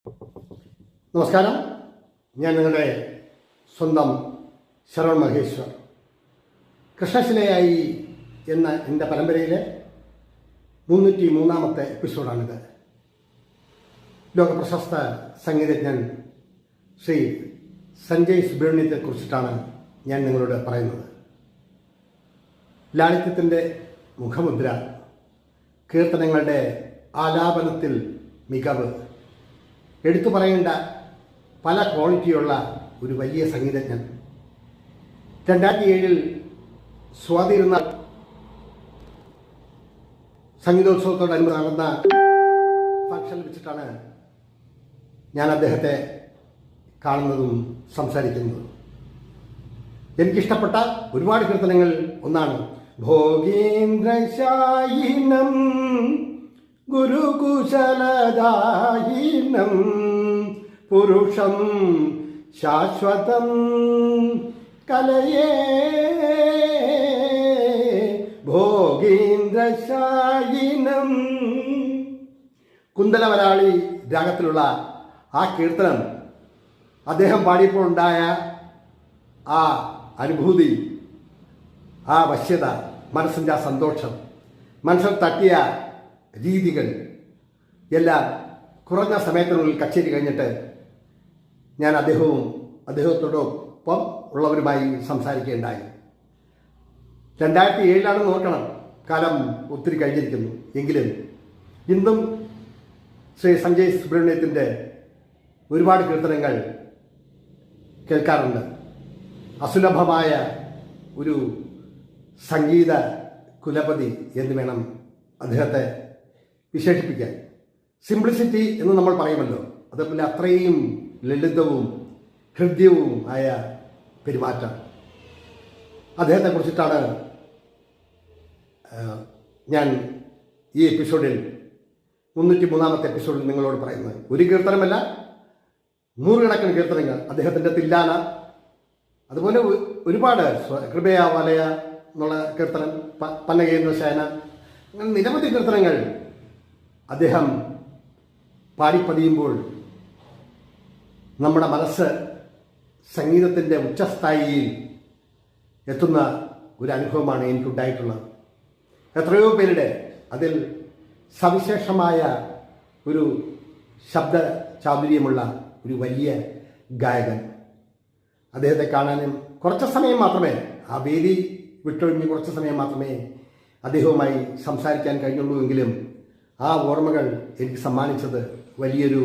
നമസ്കാരം, ഞാൻ നിങ്ങളുടെ സ്വന്തം ശരവൺ മഹേശ്വർ. കൃഷ്ണശിലയായി എന്ന എൻ്റെ പരമ്പരയിലെ 303-ാമത്തെ എപ്പിസോഡാണിത്. ലോകപ്രശസ്ത സംഗീതജ്ഞൻ ശ്രീ സഞ്ജയ് സുബ്രഹ്മണ്യത്തെക്കുറിച്ചിട്ടാണ് ഞാൻ നിങ്ങളോട് പറയുന്നത്. ലാളിത്യത്തിൻ്റെ മുഖമുദ്ര, കീർത്തനങ്ങളുടെ ആലാപനത്തിൽ മികവ്, എടുത്തു പറയേണ്ട പല ക്വാളിറ്റിയുള്ള ഒരു വലിയ സംഗീതജ്ഞൻ. 2007 സ്വാതിരുന്നാൾ സംഗീതോത്സവത്തോടനുബന്ധം നടന്ന ഫംഗ്ഷനിൽ വെച്ചിട്ടാണ് ഞാൻ അദ്ദേഹത്തെ കാണുന്നതും സംസാരിക്കുന്നതും. എനിക്കിഷ്ടപ്പെട്ട ഒരുപാട് കീർത്തനങ്ങൾ ഒന്നാണ് ഭോഗീന്ദ്രശായിനം ഗുരുകുശലദായിനം പുരുഷം ശാശ്വതം കലയേ ഭോഗീന്ദ്രശായിനം. കുന്തലവരാളി രാഗത്തിലുള്ള ആ കീർത്തനം അദ്ദേഹം പാടിയപ്പോൾ ഉണ്ടായ ആ അനുഭൂതി, ആ വശ്യത, മനസ്സിൻ്റെ ആ സന്തോഷം, മനസ്സിൽ തട്ടിയ രീതികൾ എല്ലാം കുറഞ്ഞ സമയത്തിനുള്ളിൽ കച്ചേരി കഴിഞ്ഞിട്ട് ഞാൻ അദ്ദേഹത്തോടൊപ്പം ഉള്ളവരുമായി സംസാരിക്കുകയുണ്ടായി. 2007 നോക്കണം, കാലം ഒത്തിരി കഴിഞ്ഞിരിക്കുന്നു. എങ്കിലും ഇന്നും ശ്രീ സഞ്ജയ് സുബ്രഹ്മണ്യത്തിൻ്റെ ഒരുപാട് കീർത്തനങ്ങൾ കേൾക്കാറുണ്ട്. അസുലഭമായ ഒരു സംഗീത കുലപതി എന്ന് വേണം അദ്ദേഹത്തെ വിശേഷിപ്പിക്കാൻ. സിംപ്ലിസിറ്റി എന്ന് നമ്മൾ പറയുമല്ലോ, അതേപോലെ അത്രയും ലളിതവും ഹൃദ്യവും ആയ പെരുമാറ്റം. അദ്ദേഹത്തെക്കുറിച്ചിട്ടാണ് ഞാൻ ഈ എപ്പിസോഡിൽ 303-ാമത്തെ എപ്പിസോഡിൽ നിങ്ങളോട് പറയുന്നത്. ഒരു കീർത്തനമല്ല, 100 കണക്കിന് കീർത്തനങ്ങൾ. അദ്ദേഹത്തിൻ്റെ തില്ലാന, അതുപോലെ ഒരുപാട് കൃപയാ വലയ എന്നുള്ള കീർത്തനം, പന്നകേന്ദ്ര ശയന, അങ്ങനെ നിരവധി കീർത്തനങ്ങൾ അദ്ദേഹം പാടിപ്പതിയുമ്പോൾ നമ്മുടെ മനസ്സ് സംഗീതത്തിൻ്റെ ഉച്ചസ്ഥായിയിൽ എത്തുന്ന ഒരു അനുഭവമാണ് എനിക്കുണ്ടായിട്ടുള്ളത്. എത്രയോ പേരുടെ അതിൽ സവിശേഷമായ ഒരു ശബ്ദ ചാതുര്യമുള്ള ഒരു വലിയ ഗായകൻ. അദ്ദേഹത്തെ കാണാനും കുറച്ച് സമയം മാത്രമേ, ആ വേദി വിട്ടൊഴിഞ്ഞ് കുറച്ച് സമയം മാത്രമേ അദ്ദേഹവുമായി സംസാരിക്കാൻ കഴിഞ്ഞുള്ളൂ. എങ്കിലും ആ ഓർമ്മകൾ എനിക്ക് സമ്മാനിച്ചത് വലിയൊരു